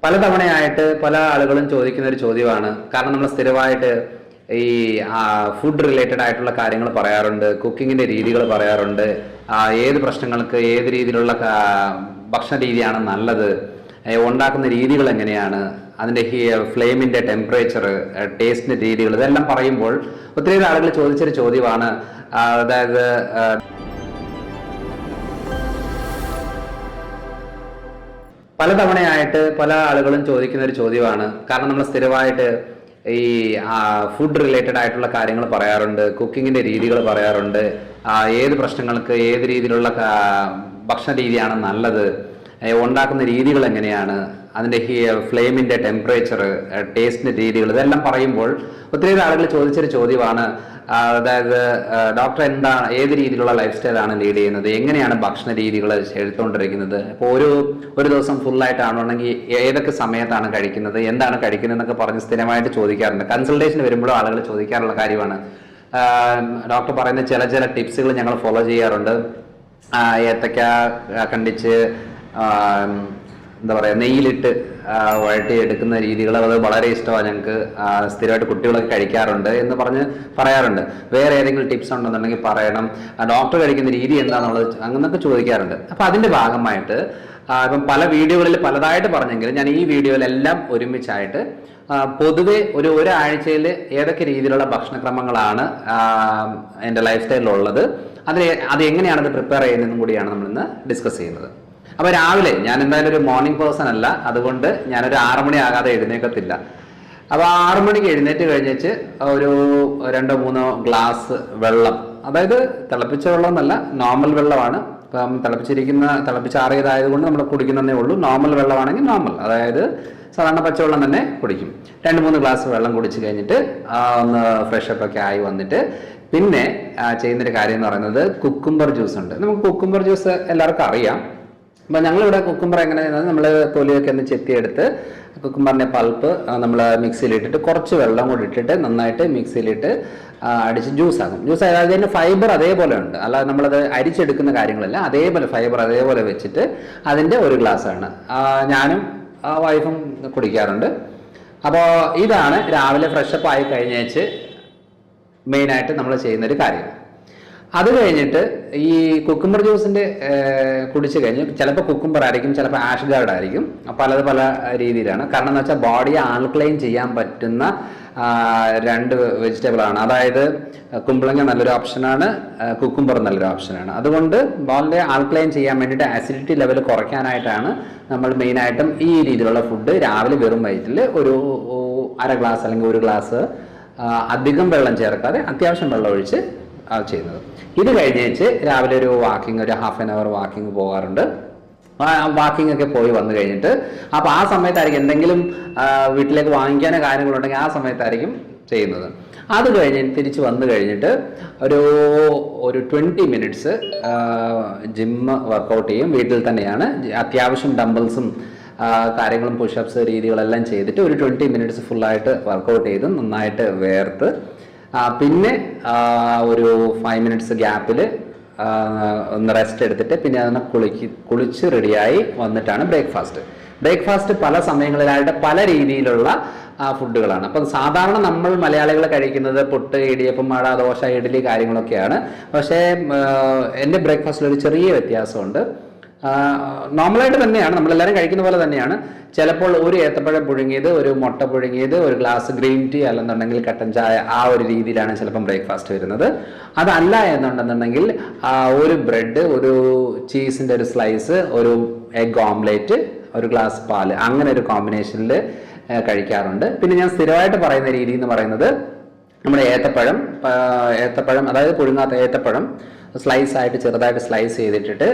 പലതവണയായിട്ട് പല ആളുകളും ചോദിക്കുന്ന ഒരു ചോദ്യമാണ്. കാരണം നമ്മൾ സ്ഥിരമായിട്ട് ഈ ഫുഡ് റിലേറ്റഡ് ആയിട്ടുള്ള കാര്യങ്ങൾ പറയാറുണ്ട്, കുക്കിങ്ങിന്റെ രീതികൾ പറയാറുണ്ട്, ഏത് പ്രശ്നങ്ങൾക്ക് ഏത് രീതിയിലുള്ള ഭക്ഷണ രീതിയാണ് നല്ലത്, ഉണ്ടാക്കുന്ന രീതികൾ എങ്ങനെയാണ്, അതിൻ്റെ ഫ്ലെയിമിൻ്റെ ടെമ്പറേച്ചർ, ടേസ്റ്റിൻ്റെ രീതികൾ, ഇതെല്ലാം പറയുമ്പോൾ ഒത്തിരി ആളുകൾ ചോദിച്ചൊരു ചോദ്യമാണ്. അതായത് പലതവണയായിട്ട് പല ആളുകളും ചോദിക്കുന്ന ഒരു ചോദ്യമാണ്. കാരണം നമ്മൾ സ്ഥിരമായിട്ട് ഈ ഫുഡ് റിലേറ്റഡ് ആയിട്ടുള്ള കാര്യങ്ങൾ പറയാറുണ്ട്, കുക്കിങ്ങിന്റെ രീതികൾ പറയാറുണ്ട്, ഏത് പ്രശ്നങ്ങൾക്ക് ഏത് രീതിയിലുള്ള ഭക്ഷണ രീതിയാണ് നല്ലത്, ഉണ്ടാക്കുന്ന രീതികൾ എങ്ങനെയാണ്, അതിൻ്റെ ഫ്ലെയിമിൻ്റെ ടെമ്പറേച്ചർ, ടേസ്റ്റിൻ്റെ രീതികൾ, ഇതെല്ലാം പറയുമ്പോൾ ഒത്തിരി ആളുകൾ ചോദിച്ചൊരു ചോദ്യമാണ്. അതായത് ഡോക്ടർ എന്താണ്, ഏത് രീതിയിലുള്ള ലൈഫ് സ്റ്റൈലാണ് ലീഡ് ചെയ്യുന്നത്, എങ്ങനെയാണ് ഭക്ഷണ രീതികൾ എടുത്തുകൊണ്ടിരിക്കുന്നത്, ഇപ്പോൾ ഒരു ദിവസം ഫുള്ളായിട്ടാണെങ്കിൽ ഏതൊക്കെ സമയത്താണ് കഴിക്കുന്നത്, എന്താണ് കഴിക്കുന്നത് എന്നൊക്കെ പറഞ്ഞ് സ്ഥിരമായിട്ട് ചോദിക്കാറുണ്ട്. കൺസൾട്ടേഷൻ വരുമ്പോഴും ആളുകൾ ചോദിക്കാറുള്ള കാര്യമാണ്. ഡോക്ടർ പറയുന്ന ചില ടിപ്സുകൾ ഞങ്ങൾ ഫോളോ ചെയ്യാറുണ്ട്. ഏത്തക്ക കണ്ടിച്ച് എന്താ പറയുക, നെയ്യിലിട്ട് വഴറ്റി എടുക്കുന്ന രീതികൾ അത് വളരെ ഇഷ്ടമാണ് ഞങ്ങൾക്ക്. സ്ഥിരമായിട്ട് കുട്ടികളൊക്കെ കഴിക്കാറുണ്ട് എന്ന് പറയാറുണ്ട്. വേറെ ഏതെങ്കിലും ടിപ്സ് ഉണ്ടെന്നുണ്ടെങ്കിൽ പറയണം, ഡോക്ടർ കഴിക്കുന്ന രീതി എന്താണെന്നുള്ളത് അങ്ങനെയൊക്കെ ചോദിക്കാറുണ്ട്. അപ്പം അതിൻ്റെ ഭാഗമായിട്ട് ഇപ്പം പല വീഡിയോകളിൽ പലതായിട്ട് പറഞ്ഞെങ്കിലും ഞാൻ ഈ വീഡിയോയിലെല്ലാം ഒരുമിച്ചായിട്ട് പൊതുവെ ഒരാഴ്ചയിൽ ഏതൊക്കെ രീതിയിലുള്ള ഭക്ഷണക്രമങ്ങളാണ് എൻ്റെ ലൈഫ് സ്റ്റൈലിലുള്ളത്, അത് എങ്ങനെയാണത് പ്രിപ്പയർ ചെയ്യുന്നതെന്നും കൂടിയാണ് നമ്മളിന്ന് ഡിസ്കസ് ചെയ്യുന്നത്. അപ്പോൾ രാവിലെ ഞാൻ എന്തായാലും ഒരു മോർണിംഗ് പേഴ്സൺ അല്ല, അതുകൊണ്ട് ഞാനൊരു 6 മണി ആകാതെ എഴുന്നേക്കത്തില്ല. അപ്പോൾ 6 മണിക്ക് എഴുന്നേറ്റ് കഴിഞ്ഞിട്ട് ഒരു 2-3 ഗ്ലാസ് വെള്ളം, അതായത് തിളപ്പിച്ച വെള്ളം എന്നല്ല, നോർമൽ വെള്ളമാണ്. ഇപ്പം തിളപ്പിച്ചാറിയതായതുകൊണ്ട് നമ്മൾ കുടിക്കുന്നതേ ഉള്ളൂ. നോർമൽ വെള്ളമാണെങ്കിൽ നോർമൽ, അതായത് സാധാരണ പച്ചവെള്ളം തന്നെ കുടിക്കും. 2-3 ഗ്ലാസ് വെള്ളം കുടിച്ച് കഴിഞ്ഞിട്ട് ഒന്ന് ഫ്രഷപ്പ് ഒക്കെ ആയി വന്നിട്ട് പിന്നെ ചെയ്യുന്നൊരു കാര്യം എന്ന് പറയുന്നത് കുക്കുംബർ ജ്യൂസ് ഉണ്ട്. നമുക്ക് കുക്കുംബർ ജ്യൂസ് എല്ലാവർക്കും അറിയാം. അപ്പം ഞങ്ങളിവിടെ കുക്കുംബർ എങ്ങനെ ചെയ്യുന്നത്, നമ്മൾ തൊലിയൊക്കെ ഒന്ന് ചെത്തിയെടുത്ത് കുക്കുംബറിൻ്റെ പൾപ്പ് നമ്മൾ മിക്സിയിലിട്ടിട്ട് കുറച്ച് വെള്ളം കൂടി ഇട്ടിട്ട് നന്നായിട്ട് മിക്സിയിലിട്ട് അടിച്ച് ജ്യൂസാകും. ജ്യൂസ് അതായത് അതിൻ്റെ ഫൈബർ അതേപോലെ ഉണ്ട്, അല്ലാതെ നമ്മളത് അരിച്ചെടുക്കുന്ന കാര്യങ്ങളല്ല, അതേപോലെ ഫൈബർ അതേപോലെ വെച്ചിട്ട് അതിൻ്റെ ഒരു ഗ്ലാസ്സാണ് ഞാനും വൈഫും കുടിക്കാറുണ്ട്. അപ്പോൾ ഇതാണ് രാവിലെ ഫ്രഷപ്പ് ആയി കഴിഞ്ഞേച്ച് മെയിനായിട്ട് നമ്മൾ ചെയ്യുന്നൊരു കാര്യം. അത് കഴിഞ്ഞിട്ട് ഈ കുക്കുംബർ ജ്യൂസിൻ്റെ കുടിച്ച് കഴിഞ്ഞ് ചിലപ്പോൾ കുക്കുംബർ ആയിരിക്കും, ചിലപ്പോൾ ആഷ് ഗാർഡ് ആയിരിക്കും, പല രീതിയിലാണ്. കാരണം എന്ന് വെച്ചാൽ ബോഡിയെ ആൾക്ലൈൻ ചെയ്യാൻ പറ്റുന്ന 2 വെജിറ്റബിളാണ്. അതായത് കുമ്പളങ്ങ നല്ലൊരു ഓപ്ഷനാണ്, കുക്കുംബർ നല്ലൊരു ഓപ്ഷനാണ്. അതുകൊണ്ട് ബോഡിയെ ആൾക്ലൈൻ ചെയ്യാൻ വേണ്ടിയിട്ട് ആസിഡിറ്റി ലെവൽ കുറയ്ക്കാനായിട്ടാണ് നമ്മൾ മെയിനായിട്ടും ഈ രീതിയിലുള്ള ഫുഡ് രാവിലെ വെറും വയറ്റിൽ ഒരു 1/2 ഗ്ലാസ് അല്ലെങ്കിൽ 1 ഗ്ലാസ് അധികം വെള്ളം ചേർക്കാതെ അത്യാവശ്യം വെള്ളം ഒഴിച്ച് ചെയ്യുന്നത്. ഇത് കഴിഞ്ഞേച്ച് രാവിലെ ഒരു വാക്കിംഗ്, ഒരു 1/2 hour വാക്കിംഗ് പോകാറുണ്ട്. വാക്കിംഗ് ഒക്കെ പോയി വന്നു കഴിഞ്ഞിട്ട് അപ്പോൾ ആ സമയത്തായിരിക്കും എന്തെങ്കിലും വീട്ടിലേക്ക് വാങ്ങിക്കാനോ കാര്യങ്ങളുണ്ടെങ്കിൽ ആ സമയത്തായിരിക്കും ചെയ്യുന്നത്. അത് കഴിഞ്ഞ് തിരിച്ച് വന്നു കഴിഞ്ഞിട്ട് ഒരു 20 മിനിറ്റ്സ് ജിമ്മ് വർക്കൗട്ട് ചെയ്യും. വീട്ടിൽ തന്നെയാണ്, അത്യാവശ്യം ഡംബിൾസും കാര്യങ്ങളും പുഷപ്സ് രീതികളെല്ലാം ചെയ്തിട്ട് ഒരു 20 മിനിറ്റ്സ് ഫുള്ളായിട്ട് വർക്കൗട്ട് ചെയ്ത് നന്നായിട്ട് വേർത്ത് പിന്നെ ഒരു 5 മിനിറ്റ്സ് ഗ്യാപ്പിൽ ഒന്ന് റെസ്റ്റ് എടുത്തിട്ട് പിന്നെ അതിനെ കുളിച്ച് റെഡിയായി വന്നിട്ടാണ് ബ്രേക്ക്ഫാസ്റ്റ് പല സമയങ്ങളിലായിട്ട് പല രീതിയിലുള്ള ഫുഡുകളാണ്. അപ്പം സാധാരണ നമ്മൾ മലയാളികൾ കഴിക്കുന്നത് പുട്ട്, ഇടിയപ്പം, മഴ, ദോശ, ഇഡ്ഡലി കാര്യങ്ങളൊക്കെയാണ്. പക്ഷേ എൻ്റെ ബ്രേക്ക്ഫാസ്റ്റിൽ ഒരു ചെറിയ വ്യത്യാസമുണ്ട്. നോർമലായിട്ട് തന്നെയാണ്, നമ്മളെല്ലാവരും കഴിക്കുന്ന പോലെ തന്നെയാണ്. ചിലപ്പോൾ ഒരു ഏത്തപ്പഴം പുഴുങ്ങിയത്, ഒരു മുട്ട പുഴുങ്ങിയത്, ഒരു ഗ്ലാസ് ഗ്രീൻ ടീ അല്ലെന്നുണ്ടെങ്കിൽ കട്ടൻ ചായ, ആ ഒരു രീതിയിലാണ് ചിലപ്പം ബ്രേക്ക്ഫാസ്റ്റ് വരുന്നത്. അതല്ല എന്നുണ്ടെന്നുണ്ടെങ്കിൽ ഒരു ബ്രെഡ്, ഒരു ചീസിൻ്റെ ഒരു സ്ലൈസ്, ഒരു എഗ് ഓംലേറ്റ്, ഒരു ഗ്ലാസ് പാല്, അങ്ങനെ ഒരു കോമ്പിനേഷനിൽ കഴിക്കാറുണ്ട്. പിന്നെ ഞാൻ സ്ഥിരമായിട്ട് പറയുന്ന രീതി എന്ന് പറയുന്നത് നമ്മുടെ ഏത്തപ്പഴം അതായത് പുഴുങ്ങാത്ത ഏത്തപ്പഴം സ്ലൈസായിട്ട് ചെറുതായിട്ട് സ്ലൈസ് ചെയ്തിട്ടിട്ട്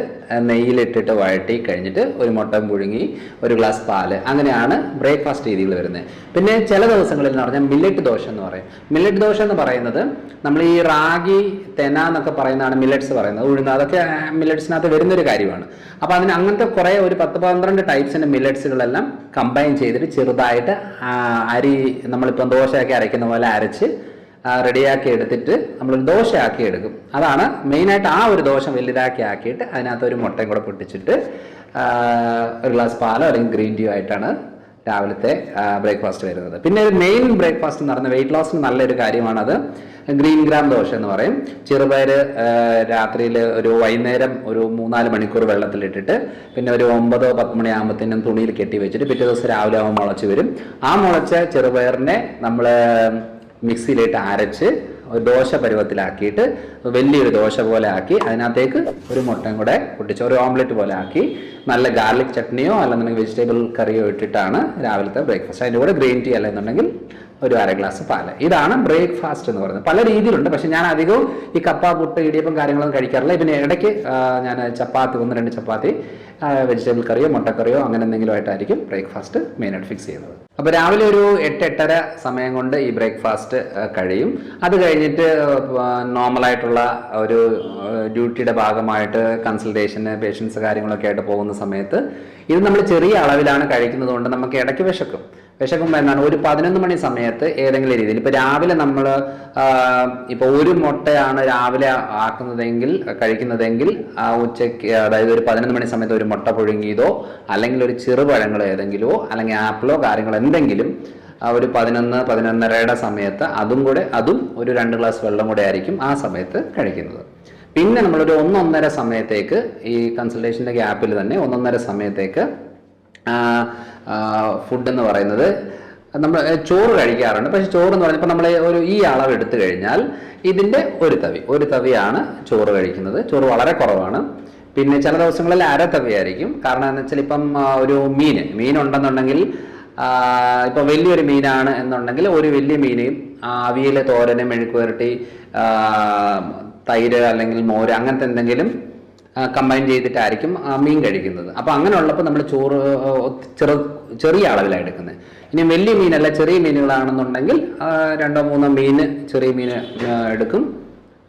നെയ്യിലിട്ടിട്ട് വഴറ്റി കഴിഞ്ഞിട്ട് ഒരു മുട്ട പുഴുങ്ങി, ഒരു ഗ്ലാസ് പാല്, അങ്ങനെയാണ് ബ്രേക്ക്ഫാസ്റ്റ് രീതികൾ വരുന്നത്. പിന്നെ ചില ദിവസങ്ങളിൽ എന്ന് പറഞ്ഞാൽ മില്ലറ്റ് ദോശ എന്ന് പറയും. മില്ലറ്റ് ദോശ എന്ന് പറയുന്നത് നമ്മൾ ഈ റാഗി, തെന എന്നൊക്കെ പറയുന്നതാണ് മില്ലറ്റ്സ് പറയുന്നത്, ഉഴുന്ന്, അതൊക്കെ മില്ലറ്റ്സിനകത്ത് വരുന്നൊരു കാര്യമാണ്. അപ്പോൾ അതിന് അങ്ങനത്തെ കുറേ ഒരു 10-12 ടൈപ്സിൻ്റെ മില്ലറ്റ്സുകളെല്ലാം കമ്പൈൻ ചെയ്തിട്ട് ചെറുതായിട്ട് അരി നമ്മളിപ്പം ദോശയൊക്കെ അരയ്ക്കുന്ന പോലെ അരച്ച് റെഡിയാക്കി എടുത്തിട്ട് നമ്മളൊരു ദോശയാക്കി എടുക്കും. അതാണ് മെയിനായിട്ട്. ആ ഒരു ദോശ വലുതാക്കി ആക്കിയിട്ട് അതിനകത്ത് ഒരു മുട്ടയും കൂടെ പൊട്ടിച്ചിട്ട് ഒരു ഗ്ലാസ് പാലോ അല്ലെങ്കിൽ ഗ്രീൻ ടീയോ ആയിട്ടാണ് രാവിലത്തെ ബ്രേക്ക്ഫാസ്റ്റ് വരുന്നത്. പിന്നെ ഒരു മെയിൻ ബ്രേക്ക്ഫാസ്റ്റ് എന്ന് പറയുന്നത് വെയിറ്റ് ലോസിന് നല്ലൊരു കാര്യമാണത്. ഗ്രീൻ ഗ്രാം ദോശ എന്ന് പറയും. ചെറുപയർ രാത്രിയിൽ വൈകുന്നേരം ഒരു 3-4 മണിക്കൂർ വെള്ളത്തിലിട്ടിട്ട് പിന്നെ ഒരു 9-10 മണിയാകുമ്പോഴത്തേനും തുണിയിൽ കെട്ടി വെച്ചിട്ട് പിറ്റേ ദിവസം രാവിലെ ആകുമ്പോൾ മുളച്ച് വരും. ആ മുളച്ച ചെറുപയറിനെ നമ്മൾ മിക്സിയിലിട്ട് അരച്ച് ദോശ പരുവത്തിലാക്കിയിട്ട് വലിയൊരു ദോശ പോലെ ആക്കി അതിനകത്തേക്ക് ഒരു മുട്ടയും കൂടെ പൊട്ടിച്ച് ഒരു ഓംലെറ്റ് പോലെ ആക്കി നല്ല ഗാർലിക് ചട്നിയോ അല്ലെന്നുണ്ടെങ്കിൽ വെജിറ്റബിൾ കറിയോ ഇട്ടിട്ടാണ് രാവിലത്തെ ബ്രേക്ക്ഫാസ്റ്റ്. അതിൻ്റെ കൂടെ ഗ്രീൻ ടീ അല്ലെന്നുണ്ടെങ്കിൽ ഒരു 1/2 ഗ്ലാസ് പാല്. ഇതാണ് ബ്രേക്ക്ഫാസ്റ്റ് എന്ന് പറയുന്നത്. പല രീതിയിലുണ്ട്. പക്ഷെ ഞാൻ അധികവും ഈ കപ്പ, പുട്ട്, ഇടിയപ്പം കാര്യങ്ങളൊന്നും കഴിക്കാറില്ല. പിന്നെ ഇടയ്ക്ക് ഞാൻ ചപ്പാത്തി 1-2 ചപ്പാത്തി വെജിറ്റബിൾ കറിയോ മുട്ടക്കറിയോ അങ്ങനെ എന്തെങ്കിലും ആയിട്ടായിരിക്കും ബ്രേക്ക്ഫാസ്റ്റ് മെയിനായിട്ട് ഫിക്സ് ചെയ്യുന്നത്. അപ്പോൾ രാവിലെ ഒരു 8-8:30 സമയം കൊണ്ട് ഈ ബ്രേക്ക്ഫാസ്റ്റ് കഴിയും. അത് കഴിഞ്ഞിട്ട് നോർമലായിട്ടുള്ള ഒരു ഡ്യൂട്ടിയുടെ ഭാഗമായിട്ട് കൺസൾട്ടേഷന് പേഷ്യൻസ് കാര്യങ്ങളൊക്കെ ആയിട്ട് പോകുന്ന സമയത്ത് ഇത് നമ്മൾ ചെറിയ അളവിലാണ് കഴിക്കുന്നത് കൊണ്ട് നമുക്ക് ഇടയ്ക്ക് വിശക്കുമ്പോൾ എന്താണ് ഒരു 11 മണി സമയത്ത് ഏതെങ്കിലും രീതിയിൽ ഇപ്പോൾ രാവിലെ നമ്മൾ ഇപ്പോൾ ഒരു മുട്ടയാണ് രാവിലെ കഴിക്കുന്നതെങ്കിൽ ഉച്ചയ്ക്ക് അതായത് ഒരു 11 മണി സമയത്ത് ഒരു മുട്ട പുഴുങ്ങിയതോ അല്ലെങ്കിൽ ഒരു ചെറുപഴങ്ങളോ ഏതെങ്കിലുമോ അല്ലെങ്കിൽ ആപ്പിളോ കാര്യങ്ങളോ എന്തെങ്കിലും ഒരു 11-11:30 സമയത്ത് അതും ഒരു 2 ഗ്ലാസ് വെള്ളം കൂടെ ആയിരിക്കും ആ സമയത്ത് കഴിക്കുന്നത്. പിന്നെ നമ്മളൊരു 1-1:30 സമയത്തേക്ക് ഈ കൺസൾട്ടേഷൻ്റെ ഗ്യാപ്പിൽ തന്നെ 1-1:30 സമയത്തേക്ക് ഫുഡ് എന്ന് പറയുന്നത് നമ്മൾ ചോറ് കഴിക്കാറുണ്ട്. പക്ഷെ ചോറ് എന്ന് പറഞ്ഞപ്പോൾ നമ്മൾ ഈ അളവ് എടുത്തു കഴിഞ്ഞാൽ ഇതിൻ്റെ ഒരു തവിയാണ് ചോറ് കഴിക്കുന്നത്. ചോറ് വളരെ കുറവാണ്. പിന്നെ ചില ദിവസങ്ങളിൽ 1/2 തവിയായിരിക്കും. കാരണം എന്ന് വെച്ചാൽ ഇപ്പം ഒരു മീൻ ഉണ്ടെന്നുണ്ടെങ്കിൽ ഇപ്പം വലിയൊരു മീനാണ് എന്നുണ്ടെങ്കിൽ ഒരു വലിയ മീനെയും അവിയൽ, തോരന്, മെഴുക്കുവരട്ടി, തൈര് അല്ലെങ്കിൽ മോര് അങ്ങനത്തെ എന്തെങ്കിലും കമ്പൈൻ ചെയ്തിട്ടായിരിക്കും മീൻ കഴിക്കുന്നത്. അപ്പോൾ അങ്ങനെയുള്ളപ്പോൾ നമ്മൾ ചോറ് ചെറിയ അളവിലാണ് എടുക്കുന്നത്. ഇനി വലിയ മീനല്ല ചെറിയ മീനുകളാണെന്നുണ്ടെങ്കിൽ 2-3 മീൻ ചെറിയ മീൻ എടുക്കും.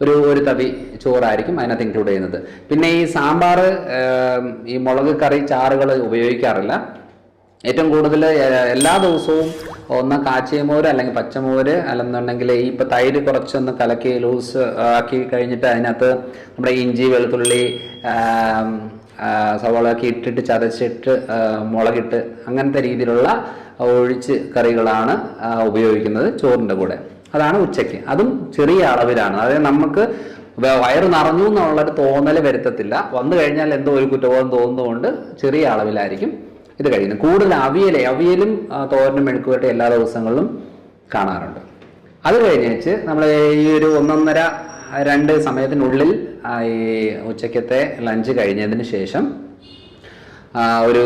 ഒരു തവി ചോറായിരിക്കും അതിനകത്ത് ഇൻക്ലൂഡ് ചെയ്യുന്നത്. പിന്നെ ഈ സാമ്പാർ, ഈ മുളക് കറി, ചാറുകൾ ഉപയോഗിക്കാറില്ല. ഏറ്റവും കൂടുതൽ എല്ലാ ദിവസവും ഒന്ന് കാച്ചിയ മോര് അല്ലെങ്കിൽ പച്ചമോര് അല്ലെന്നുണ്ടെങ്കിൽ ഇപ്പം തൈര് കുറച്ചൊന്ന് കലക്കി ലൂസ് ആക്കി കഴിഞ്ഞിട്ട് അതിനകത്ത് നമ്മുടെ ഇഞ്ചി, വെളുത്തുള്ളി, സവാളയൊക്കെ ഇട്ടിട്ട് ചതച്ചിട്ട് മുളകിട്ട് അങ്ങനത്തെ രീതിയിലുള്ള ഒഴിച്ച് കറികളാണ് ഉപയോഗിക്കുന്നത് ചോറിൻ്റെ കൂടെ. അതാണ് ഉച്ചയ്ക്ക്. അതും ചെറിയ അളവിലാണ്. അതായത് നമുക്ക് വയറ് നിറഞ്ഞു എന്നുള്ളൊരു തോന്നൽ വരുത്തത്തില്ല. വന്നു കഴിഞ്ഞാൽ എന്തോ ഒരു കുറ്റബോധം തോന്നുന്നതുകൊണ്ട് ചെറിയ അളവിലായിരിക്കും ഇത് കഴിയുന്നത്. കൂടുതൽ അവിയലും തോരനും മെഴുക്കുവരട്ടി എല്ലാ ദിവസങ്ങളിലും കാണാറുണ്ട്. അത് കഴിഞ്ഞേച്ച് നമ്മൾ ഈ ഒരു 1-1:30-2 സമയത്തിനുള്ളിൽ ഈ ഉച്ചക്കത്തെ ലഞ്ച് കഴിഞ്ഞതിന് ശേഷം ഒരു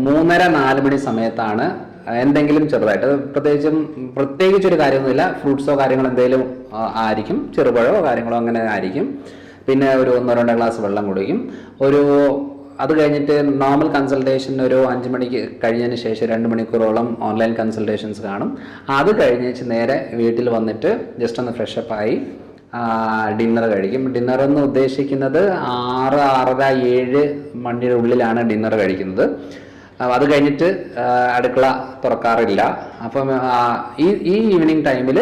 3:30-4 മണി സമയത്താണ് എന്തെങ്കിലും ചെറുതായിട്ട് പ്രത്യേകിച്ചൊരു കാര്യമൊന്നുമില്ല. ഫ്രൂട്ട്സോ കാര്യങ്ങളോ എന്തെങ്കിലും ആയിരിക്കും, ചെറുപഴമോ കാര്യങ്ങളോ അങ്ങനെ ആയിരിക്കും. പിന്നെ ഒരു 1-2 ഗ്ലാസ് വെള്ളം കുടിക്കും. അത് കഴിഞ്ഞിട്ട് നോർമൽ കൺസൾട്ടേഷൻ ഒരു 5 മണിക്ക് കഴിഞ്ഞതിന് ശേഷം 2 മണിക്കൂറോളം ഓൺലൈൻ കൺസൾട്ടേഷൻസ് കാണും. അത് കഴിഞ്ഞേച്ച് നേരെ വീട്ടിൽ വന്നിട്ട് ജസ്റ്റ് ഒന്ന് ഫ്രഷപ്പായി ഡിന്നർ കഴിക്കും. ഡിന്നർ എന്ന് ഉദ്ദേശിക്കുന്നത് 6-6:30-7 മണിയുടെ ഉള്ളിലാണ് ഡിന്നർ കഴിക്കുന്നത്. അത് കഴിഞ്ഞിട്ട് അടുക്കള തുറക്കാറില്ല. അപ്പം ഈ ഈവനിങ് ടൈമിൽ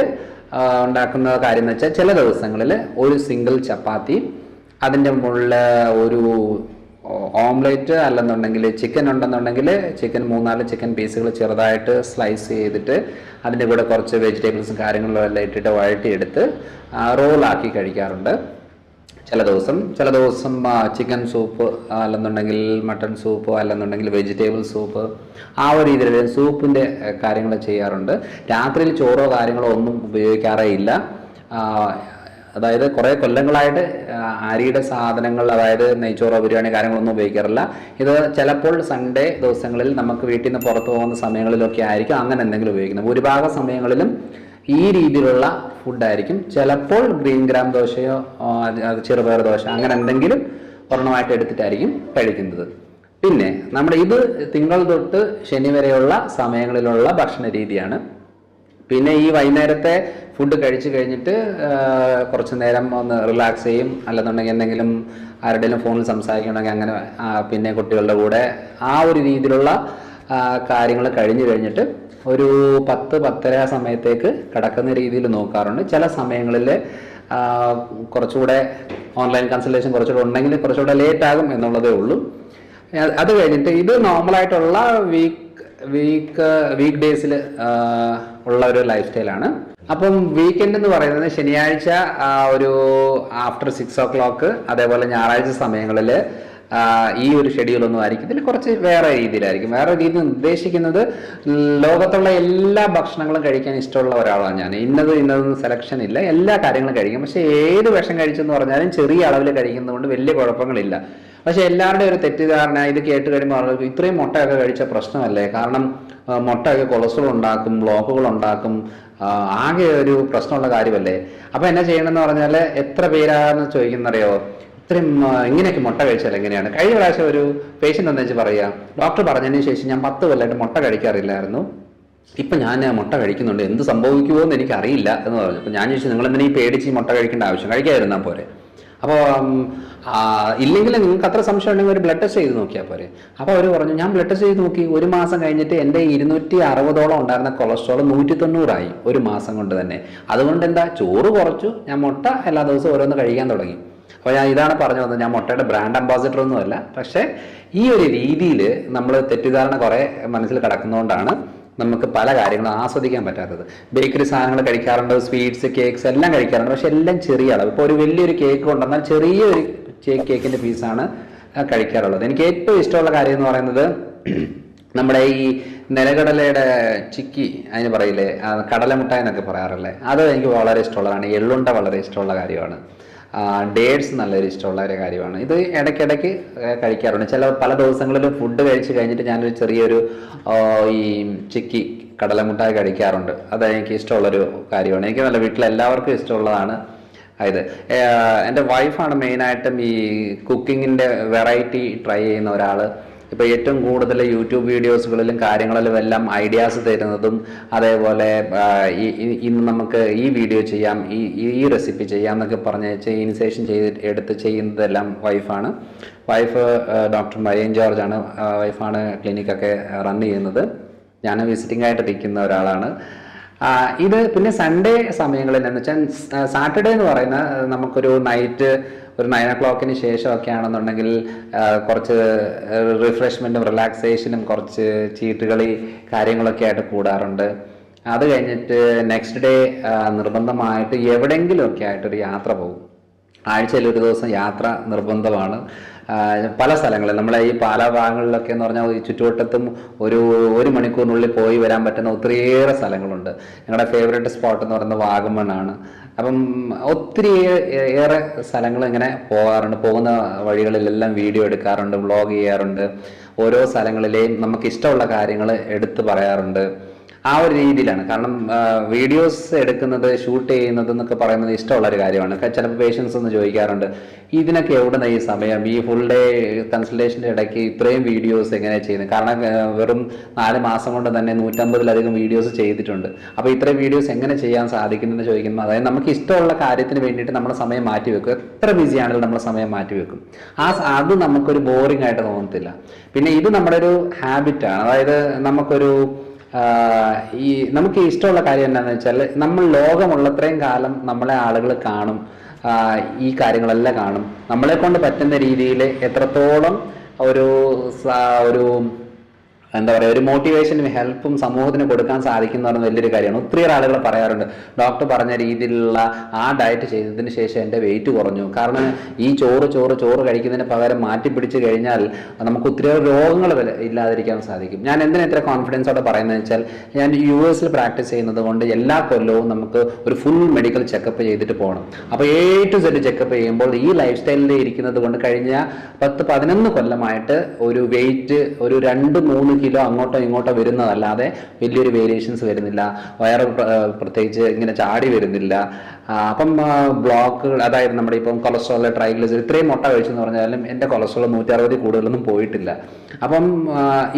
ഉണ്ടാക്കുന്ന കാര്യം എന്ന് വെച്ചാൽ ചില ദിവസങ്ങളിൽ ഒരു സിംഗിൾ ചപ്പാത്തി, അതിൻ്റെ മുകളിൽ ഒരു ഓംലേറ്റ് അല്ലെന്നുണ്ടെങ്കിൽ ചിക്കൻ ഉണ്ടെന്നുണ്ടെങ്കിൽ ചിക്കൻ 3-4 ചിക്കൻ പീസുകൾ ചെറുതായിട്ട് സ്ലൈസ് ചെയ്തിട്ട് അതിൻ്റെ കൂടെ കുറച്ച് വെജിറ്റബിൾസും കാര്യങ്ങളും എല്ലാം ഇട്ടിട്ട് വഴറ്റിയെടുത്ത് റോളാക്കി കഴിക്കാറുണ്ട്. ചില ദിവസം ചിക്കൻ സൂപ്പ് അല്ലെന്നുണ്ടെങ്കിൽ മട്ടൺ സൂപ്പ് അല്ലെന്നുണ്ടെങ്കിൽ വെജിറ്റബിൾ സൂപ്പ് ആ ഒരു രീതിയിൽ സൂപ്പിൻ്റെ കാര്യങ്ങൾ ചെയ്യാറുണ്ട്. രാത്രിയിൽ ചോറോ കാര്യങ്ങളോ ഒന്നും ഉപയോഗിക്കാറേ ഇല്ല. അതായത് കുറേ കൊല്ലങ്ങളായിട്ട് അരിയുടെ സാധനങ്ങൾ, അതായത് നെയ്ച്ചോറോ ബിരിയാണി കാര്യങ്ങളൊന്നും ഉപയോഗിക്കാറില്ല. ഇത് ചിലപ്പോൾ സൺഡേ ദിവസങ്ങളിൽ നമുക്ക് വീട്ടിൽ നിന്ന് പുറത്തു പോകുന്ന സമയങ്ങളിലൊക്കെ ആയിരിക്കും അങ്ങനെ എന്തെങ്കിലും ഉപയോഗിക്കുന്നത്. ഭൂരിഭാഗം സമയങ്ങളിലും ഈ രീതിയിലുള്ള ഫുഡായിരിക്കും. ചിലപ്പോൾ ഗ്രീൻ ഗ്രാം ദോശയോ ചെറുപയർ ദോശ അങ്ങനെ എന്തെങ്കിലും ഒരെണ്ണമായിട്ട് എടുത്തിട്ടായിരിക്കും കഴിക്കുന്നത്. പിന്നെ നമ്മുടെ ഇത് തിങ്കൾ തൊട്ട് ശനി വരെയുള്ള സമയങ്ങളിലുള്ള ഭക്ഷണ രീതിയാണ്. പിന്നെ ഈ വൈകുന്നേരത്തെ ഫുഡ് കഴിച്ചു കഴിഞ്ഞിട്ട് കുറച്ച് നേരം ഒന്ന് റിലാക്സ് ചെയ്യും. അല്ലെന്നുണ്ടെങ്കിൽ എന്തെങ്കിലും ആരുടെയും ഫോണിൽ സംസാരിക്കണമെങ്കിൽ അങ്ങനെ, പിന്നെ കുട്ടികളുടെ കൂടെ ആ ഒരു രീതിയിലുള്ള കാര്യങ്ങൾ കഴിഞ്ഞിട്ട് ഒരു 10-10:30 സമയത്തേക്ക് കിടക്കുന്ന രീതിയിൽ നോക്കാറുണ്ട്. ചില സമയങ്ങളിൽ കുറച്ചുകൂടെ ഓൺലൈൻ കൺസൾട്ടേഷൻ കുറച്ചുകൂടെ ഉണ്ടെങ്കിൽ കുറച്ചുകൂടെ ലേറ്റ് ആകും എന്നുള്ളതേ ഉള്ളൂ. അത് കഴിഞ്ഞിട്ട് ഇത് നോർമലായിട്ടുള്ള വീക്ക് ഡേയ്സിൽ ഉള്ള ഒരു ലൈഫ് സ്റ്റൈലാണ്. അപ്പം വീക്കെൻഡ് എന്ന് പറയുന്നത് ശനിയാഴ്ച ഒരു ആഫ്റ്റർ 6 o'clock, അതേപോലെ ഞായറാഴ്ച സമയങ്ങളിൽ ഈ ഒരു ഷെഡ്യൂളൊന്നും ആയിരിക്കും. ഇതിൽ കുറച്ച് വേറെ രീതിയിലായിരിക്കും. വേറെ രീതി ഉദ്ദേശിക്കുന്നത് ലോകത്തുള്ള എല്ലാ ഭക്ഷണങ്ങളും കഴിക്കാൻ ഇഷ്ടമുള്ള ഒരാളാണ് ഞാൻ. ഇന്നതൊന്നും സെലക്ഷൻ ഇല്ല, എല്ലാ കാര്യങ്ങളും കഴിക്കും. പക്ഷെ ഏത് ഭക്ഷണം കഴിച്ചെന്ന് പറഞ്ഞാലും ചെറിയ അളവിൽ കഴിക്കുന്നതുകൊണ്ട് വലിയ കുഴപ്പങ്ങളില്ല. പക്ഷെ എല്ലാവരുടെയും ഒരു തെറ്റിദ്ധാരണ, ഇത് കേട്ട് കഴിയുമ്പോൾ ഇത്രയും മുട്ടയൊക്കെ കഴിച്ച പ്രശ്നമല്ലേ, കാരണം മുട്ടയൊക്കെ കൊളസ്ട്രോൾ ഉണ്ടാക്കും, ബ്ലോക്കുകൾ ഉണ്ടാക്കും, ആകെ ഒരു പ്രശ്നമുള്ള കാര്യമല്ലേ. അപ്പൊ എന്നാ ചെയ്യണമെന്ന് പറഞ്ഞാൽ എത്ര പേരാന്ന് ചോദിക്കുന്നറിയോ, ഇത്രയും ഇങ്ങനെയൊക്കെ മുട്ട കഴിച്ചാൽ എങ്ങനെയാണ്. കഴിഞ്ഞ പ്രാവശ്യം ഒരു പേഷ്യൻ്റ് എന്ന് വെച്ച് പറയുക, ഡോക്ടർ പറഞ്ഞതിന് ശേഷം ഞാൻ 10 കൊല്ലമായിട്ട് മുട്ട കഴിക്കാറില്ലായിരുന്നു, ഇപ്പം ഞാൻ മുട്ട കഴിക്കുന്നുണ്ട്, എന്ത് സംഭവിക്കുമോ എന്ന് എനിക്ക് അറിയില്ല എന്ന് പറഞ്ഞു. അപ്പം ഞാൻ ചോദിച്ചു, നിങ്ങൾ എന്തിനാ ഈ പേടിച്ച് ഈ മുട്ട കഴിക്കേണ്ട ആവശ്യം, കഴിക്കാതിരുന്നാൽ പോരെ. അപ്പോൾ ഇല്ലെങ്കിൽ നിങ്ങൾക്ക് അത്ര സംശയം ഉണ്ടെങ്കിൽ ഒരു ബ്ലഡ് ടെസ്റ്റ് ചെയ്ത് നോക്കിയാൽ പോരെ. അപ്പോൾ അവർ പറഞ്ഞു, ഞാൻ ബ്ലഡ് ടെസ്റ്റ് ചെയ്ത് നോക്കി, 1 മാസം കഴിഞ്ഞിട്ട് എൻ്റെ 260ഓളം ഉണ്ടായിരുന്ന കൊളസ്ട്രോൾ 190 1 മാസം കൊണ്ട് തന്നെ. അതുകൊണ്ട് എന്താ, ചോറ് കുറച്ചു, ഞാൻ മുട്ട എല്ലാ ദിവസവും ഓരോന്ന് കഴിക്കാൻ തുടങ്ങി. അപ്പോൾ ഞാൻ ഇതാണ് പറഞ്ഞു വന്നത്, ഞാൻ മുട്ടയുടെ ബ്രാൻഡ് അംബാസിഡർ ഒന്നുമല്ല. പക്ഷേ ഈ ഒരു രീതിയിൽ നമ്മൾ തെറ്റിദ്ധാരണ കുറേ മനസ്സിൽ കിടക്കുന്നതുകൊണ്ടാണ് നമുക്ക് പല കാര്യങ്ങളും ആസ്വദിക്കാൻ പറ്റാത്തത്. ബേക്കറി സാധനങ്ങൾ കഴിക്കാറുണ്ട്, സ്വീറ്റ്സ്, കേക്ക്സ് എല്ലാം കഴിക്കാറുണ്ട്, പക്ഷെ എല്ലാം ചെറിയ അളവ്. ഇപ്പോൾ ഒരു വലിയൊരു കേക്ക് കൊണ്ടുവന്നാൽ ചെറിയൊരു കേക്കിൻ്റെ പീസാണ് കഴിക്കാറുള്ളത്. എനിക്ക് ഏറ്റവും ഇഷ്ടമുള്ള കാര്യം എന്ന് പറയുന്നത് നമ്മുടെ ഈ നിലക്കടലയുടെ ചിക്കി, അതിന് പറയില്ലേ, കടലമുട്ട എന്നൊക്കെ പറയാറില്ലേ, അത് എനിക്ക് വളരെ ഇഷ്ടമുള്ളതാണ്. എള്ളുണ്ട വളരെ ഇഷ്ടമുള്ള കാര്യമാണ്. ഡേറ്റ്സ് നല്ലൊരു ഇഷ്ടമുള്ള ഒരു കാര്യമാണ്. ഇത് ഇടയ്ക്കിടയ്ക്ക് കഴിക്കാറുണ്ട്. പല ദിവസങ്ങളിലും ഫുഡ് കഴിച്ച് കഴിഞ്ഞിട്ട് ഞാനൊരു ചെറിയൊരു ഈ ചിക്കി കടലമുട്ടായി കഴിക്കാറുണ്ട്. അത് എനിക്ക് ഇഷ്ടമുള്ളൊരു കാര്യമാണ്. എനിക്ക് നല്ല വീട്ടിലെല്ലാവർക്കും ഇഷ്ടമുള്ളതാണ് ഇത്. എൻ്റെ വൈഫാണ് മെയിനായിട്ടും ഈ കുക്കിങ്ങിൻ്റെ വെറൈറ്റി ട്രൈ ചെയ്യുന്ന ഒരാൾ. ഇപ്പോൾ ഏറ്റവും കൂടുതൽ യൂട്യൂബ് വീഡിയോസുകളിലും കാര്യങ്ങളിലും എല്ലാം ഐഡിയാസ് തരുന്നതും, അതേപോലെ ഇന്ന് നമുക്ക് ഈ വീഡിയോ ചെയ്യാം, ഈ റെസിപ്പി ചെയ്യാം എന്നൊക്കെ പറഞ്ഞ് ഇനിഷ്യേഷൻ എടുത്ത് ചെയ്യുന്നതെല്ലാം വൈഫാണ്. വൈഫ് ഡോക്ടർ മരിയൻ ജോർജ് ആണ്. വൈഫാണ് ക്ലിനിക്കൊക്കെ റൺ ചെയ്യുന്നത്. ഞാൻ വിസിറ്റിംഗ് ആയിട്ട് ഇരിക്കുന്ന ഒരാളാണ്. ഇത് പിന്നെ സൺഡേ സമയങ്ങളിൽ എന്ന് വെച്ചാൽ സാറ്റർഡേ എന്ന് പറയുന്ന നമുക്കൊരു നൈറ്റ് ഒരു 9 o'clock ശേഷമൊക്കെ ആണെന്നുണ്ടെങ്കിൽ കുറച്ച് റിഫ്രഷ്മെൻറ്റും റിലാക്സേഷനും കുറച്ച് ചീട്ടുകളി കാര്യങ്ങളൊക്കെ ആയിട്ട് കൂടാറുണ്ട്. അത് കഴിഞ്ഞിട്ട് നെക്സ്റ്റ് ഡേ നിർബന്ധമായിട്ട് എവിടെയെങ്കിലുമൊക്കെ ആയിട്ടൊരു യാത്ര പോകും. ആഴ്ചയിൽ ഒരു ദിവസം യാത്ര നിർബന്ധമാണ്. പല സ്ഥലങ്ങളിൽ നമ്മളെ ഈ പാലാ ഭാഗങ്ങളിലൊക്കെ എന്ന് പറഞ്ഞാൽ ഈ ചുറ്റുവട്ടത്തും ഒരു മണിക്കൂറിനുള്ളിൽ പോയി വരാൻ പറ്റുന്ന ഒത്തിരിയേറെ സ്ഥലങ്ങളുണ്ട്. ഞങ്ങളുടെ ഫേവറേറ്റ് സ്പോട്ട് എന്ന് പറയുന്നത് വാഗമണ്ണാണ്. അപ്പം ഒത്തിരി ഏറെ സ്ഥലങ്ങൾ ഇങ്ങനെ പോകാറുണ്ട്. പോകുന്ന വഴികളിലെല്ലാം വീഡിയോ എടുക്കാറുണ്ട്, വ്ളോഗ് ചെയ്യാറുണ്ട്. ഓരോ സ്ഥലങ്ങളിലെയും നമുക്ക് ഇഷ്ടമുള്ള കാര്യങ്ങൾ എടുത്തു പറയാറുണ്ട്. ആ ഒരു രീതിയിലാണ്. കാരണം വീഡിയോസ് എടുക്കുന്നത്, ഷൂട്ട് ചെയ്യുന്നത് എന്നൊക്കെ പറയുന്നത് ഇഷ്ടമുള്ളൊരു കാര്യമാണ്. ചിലപ്പോൾ പേഷ്യൻസ് ഒന്ന് ചോദിക്കാറുണ്ട്, ഇതിനൊക്കെ എവിടെ ഈ സമയം, ഈ ഫുൾ ഡേ കൺസൾട്ടേഷൻ്റെ ഇടയ്ക്ക് ഇത്രയും വീഡിയോസ് എങ്ങനെയാണ് ചെയ്യുന്നത്? കാരണം വെറും 4 മാസം കൊണ്ട് തന്നെ 150-ലധികം വീഡിയോസ് ചെയ്തിട്ടുണ്ട്. അപ്പോൾ ഇത്രയും വീഡിയോസ് എങ്ങനെ ചെയ്യാൻ സാധിക്കുമെന്ന് ചോദിക്കുമ്പോൾ, അതായത് നമുക്ക് ഇഷ്ടമുള്ള കാര്യത്തിന് വേണ്ടിയിട്ട് നമ്മൾ സമയം മാറ്റി വെക്കും. എത്ര ബിസി ആണെങ്കിലും നമ്മൾ സമയം മാറ്റി വെക്കും. അത് നമുക്കൊരു ബോറിംഗ് ആയിട്ട് തോന്നത്തില്ല. പിന്നെ ഇത് നമ്മുടെ ഒരു ഹാബിറ്റാണ്. അതായത് നമുക്ക് ഇഷ്ടമുള്ള കാര്യം എന്താണെന്ന് വെച്ചാൽ, നമ്മൾ ലോകമുള്ളത്രയും കാലം നമ്മളെ ആളുകൾ കാണും, ഈ കാര്യങ്ങളെല്ലാം കാണും. നമ്മളെ കൊണ്ട് പറ്റുന്ന രീതിയിൽ എത്രത്തോളം ഒരു എന്താ പറയുക, ഒരു മോട്ടിവേഷനും ഹെൽപ്പും സമൂഹത്തിന് കൊടുക്കാൻ സാധിക്കുന്ന പറഞ്ഞ വലിയൊരു കാര്യമാണ്. ഒത്തിരിയേറെ ആളുകൾ പറയാറുണ്ട്, ഡോക്ടർ പറഞ്ഞ രീതിയിലുള്ള ആ ഡയറ്റ് ചെയ്തതിന് ശേഷം എൻ്റെ വെയിറ്റ് കുറഞ്ഞു. കാരണം ഈ ചോറ് കഴിക്കുന്നതിന് പകരം മാറ്റിപ്പിടിച്ച് കഴിഞ്ഞാൽ നമുക്ക് ഒത്തിരിയേറെ രോഗങ്ങൾ ഇല്ലാതിരിക്കാൻ സാധിക്കും. ഞാൻ എന്തിനാ ഇത്ര കോൺഫിഡൻസോടെ പറയുന്നത് വെച്ചാൽ, ഞാൻ US പ്രാക്ടീസ് ചെയ്യുന്നത് കൊണ്ട് എല്ലാ കൊല്ലവും നമുക്ക് ഒരു ഫുൾ മെഡിക്കൽ ചെക്കപ്പ് ചെയ്തിട്ട് പോകണം. അപ്പോൾ A to Z ചെക്കപ്പ് ചെയ്യുമ്പോൾ ഈ ലൈഫ് സ്റ്റൈലിൽ ഇരിക്കുന്നത് കൊണ്ട് കഴിഞ്ഞ 10-11 കൊല്ലമായിട്ട് ഒരു വെയിറ്റ് ഒരു 2-3 കിലോ അങ്ങോട്ടോ ഇങ്ങോട്ടോ വരുന്നതല്ലാതെ വലിയൊരു വേരിയേഷൻസ് വരുന്നില്ല. വയറ് പ്രത്യേകിച്ച് ഇങ്ങനെ ചാടി വരുന്നില്ല. അപ്പം ബ്ലോക്കുകൾ, അതായത് നമ്മുടെ ഇപ്പം കൊളസ്ട്രോൾ, ട്രൈഗ്ലിസറിഡ്, ഇത്രയും മുട്ട കഴിച്ചെന്ന് പറഞ്ഞാലും എൻ്റെ കൊളസ്ട്രോൾ 160 കൂടുതലൊന്നും പോയിട്ടില്ല. അപ്പം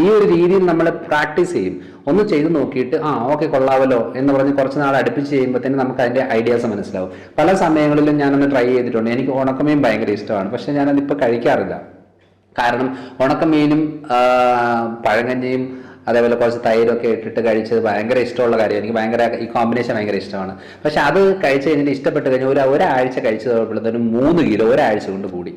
ഈ ഒരു രീതിയിൽ നമ്മൾ പ്രാക്ടീസ് ചെയ്യും. ഒന്ന് ചെയ്ത് നോക്കിയിട്ട് ഓക്കെ കൊള്ളാവല്ലോ എന്ന് പറഞ്ഞ് കുറച്ച് നാൾ അടുപ്പിച്ച് ചെയ്യുമ്പോഴത്തേനും നമുക്ക് അതിൻ്റെ ഐഡിയാസ് മനസ്സിലാവും. പല സമയങ്ങളിലും ഞാനൊന്ന് ട്രൈ ചെയ്തിട്ടുണ്ട്. എനിക്ക് ഉണക്കമീൻ ഭയങ്കര ഇഷ്ടമാണ്, പക്ഷെ ഞാനതിപ്പോൾ കഴിക്കാറില്ല. കാരണം ഉണക്കമീനും പഴങ്കഞ്ഞിയും അതേപോലെ കുറച്ച് തൈരൊക്കെ ഇട്ടിട്ട് കഴിച്ചത് ഭയങ്കര ഇഷ്ടമുള്ള കാര്യം. എനിക്ക് ഈ കോമ്പിനേഷൻ ഭയങ്കര ഇഷ്ടമാണ്. പക്ഷെ അത് കഴിച്ച് കഴിഞ്ഞിട്ട് ഇഷ്ടപ്പെട്ട് കഴിഞ്ഞാൽ ഒരാഴ്ച കഴിച്ച് കഴിയുമ്പോഴത്തേനും 3 കിലോ ഒരാഴ്ച കൊണ്ട് കൂടി.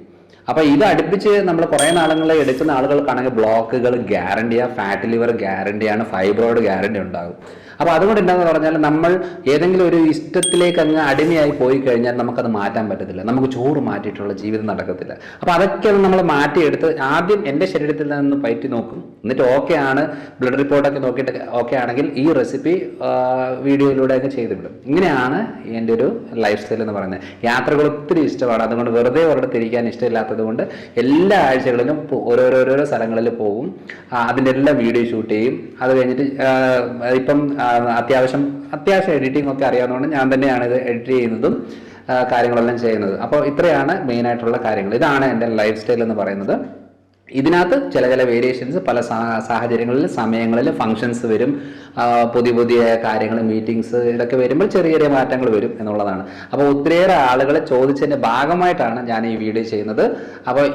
അപ്പോൾ ഇത് അടുപ്പിച്ച് നമ്മൾ കുറേ നാളുകളിൽ എടുക്കുന്ന ആളുകൾക്കാണെങ്കിൽ ബ്ലോക്കുകൾ ഗ്യാരണ്ടിയാണ്, ഫാറ്റ് ലിവർ ഗ്യാരണ്ടിയാണ്, ഫൈബ്രോയിഡ് ഗ്യാരണ്ടി ഉണ്ടാകും. അപ്പോൾ അതുകൊണ്ട് എന്താണെന്ന് പറഞ്ഞാൽ നമ്മൾ ഏതെങ്കിലും ഒരു ഇഷ്ടത്തിലേക്ക് അങ്ങ് അടിമയായി പോയി കഴിഞ്ഞാൽ നമുക്കത് മാറ്റാൻ പറ്റത്തില്ല. നമുക്ക് ചോറ് മാറ്റിയിട്ടുള്ള ജീവിതം നടക്കത്തില്ല. അപ്പോൾ അതൊക്കെ നമ്മൾ മാറ്റിയെടുത്ത് ആദ്യം എൻ്റെ ശരീരത്തിൽ നിന്ന് പയറ്റി നോക്കും. എന്നിട്ട് ഓക്കെ ആണ്, ബ്ലഡ് റിപ്പോർട്ടൊക്കെ നോക്കിയിട്ട് ഓക്കെ ആണെങ്കിൽ ഈ റെസിപ്പി വീഡിയോയിലൂടെയൊക്കെ ചെയ്തുവിടും. ഇങ്ങനെയാണ് എൻ്റെ ഒരു ലൈഫ് സ്റ്റൈൽ എന്ന് പറയുന്നത്. യാത്രകൾ ഒത്തിരി ഇഷ്ടമാണ്. അതുകൊണ്ട് വെറുതെ ഒരിടത്ത് ഇരിക്കാൻ ഇഷ്ടമില്ലാത്തത് കൊണ്ട് എല്ലാ ആഴ്ചകളിലും ഓരോരോ സ്ഥലങ്ങളിൽ പോകും. അതിൻ്റെ എല്ലാം വീഡിയോ ഷൂട്ട് ചെയ്യും. അത് കഴിഞ്ഞിട്ട് ഇപ്പം അത്യാവശ്യം എഡിറ്റിംഗ് ഒക്കെ അറിയാവുന്നതുകൊണ്ട് ഞാൻ തന്നെയാണ് ഇത് എഡിറ്റ് ചെയ്യുന്നതും കാര്യങ്ങളെല്ലാം ചെയ്യുന്നത്. അപ്പോൾ ഇത്രയാണ് മെയിനായിട്ടുള്ള കാര്യങ്ങൾ. ഇതാണ് എൻ്റെ ലൈഫ് സ്റ്റൈൽ എന്ന് പറയുന്നത്. ഇതിനകത്ത് ചില വേരിയേഷൻസ് പല സാഹചര്യങ്ങളിൽ, സമയങ്ങളിൽ, ഫങ്ഷൻസ് വരും, പുതിയ കാര്യങ്ങൾ, മീറ്റിംഗ്സ്, ഇതൊക്കെ വരുമ്പോൾ ചെറിയ മാറ്റങ്ങൾ വരും എന്നുള്ളതാണ്. അപ്പോൾ ഒത്തിരിയേറെ ആളുകൾ ചോദിച്ചതിൻ്റെ ഭാഗമായിട്ടാണ് ഞാൻ ഈ വീഡിയോ ചെയ്യുന്നത്. അപ്പോൾ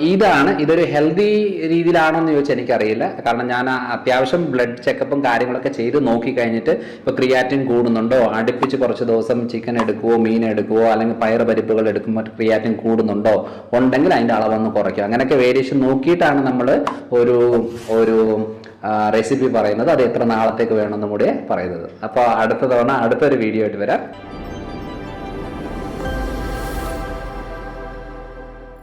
ഇതൊരു ഹെൽത്തി രീതിയിലാണോ എന്ന് ചോദിച്ചാൽ എനിക്കറിയില്ല. കാരണം ഞാൻ അത്യാവശ്യം ബ്ലഡ് ചെക്കപ്പും കാര്യങ്ങളൊക്കെ ചെയ്ത് നോക്കി കഴിഞ്ഞിട്ട് ഇപ്പോൾ ക്രിയാറ്റിൻ കൂടുന്നുണ്ടോ, അടുപ്പിച്ച് കുറച്ച് ദിവസം ചിക്കൻ എടുക്കുവോ, മീൻ എടുക്കുവോ, അല്ലെങ്കിൽ പയർ പരിപ്പുകൾ എടുക്കുമ്പോൾ ക്രിയാറ്റിൻ കൂടുന്നുണ്ടോ, ഉണ്ടെങ്കിൽ അതിൻ്റെ അളവൊന്ന് കുറയ്ക്കുക. അങ്ങനെയൊക്കെ വേരിയേഷൻ നോക്കിയിട്ടാണ് നമ്മൾ ഒരു റെസിപ്പി പറയുന്നത്. അത് എത്ര നാളത്തേക്ക് വേണമെന്നും കൂടെ പറയുന്നത്. അപ്പോൾ അടുത്ത തവണ അടുത്തൊരു വീഡിയോ ആയിട്ട് വരാം.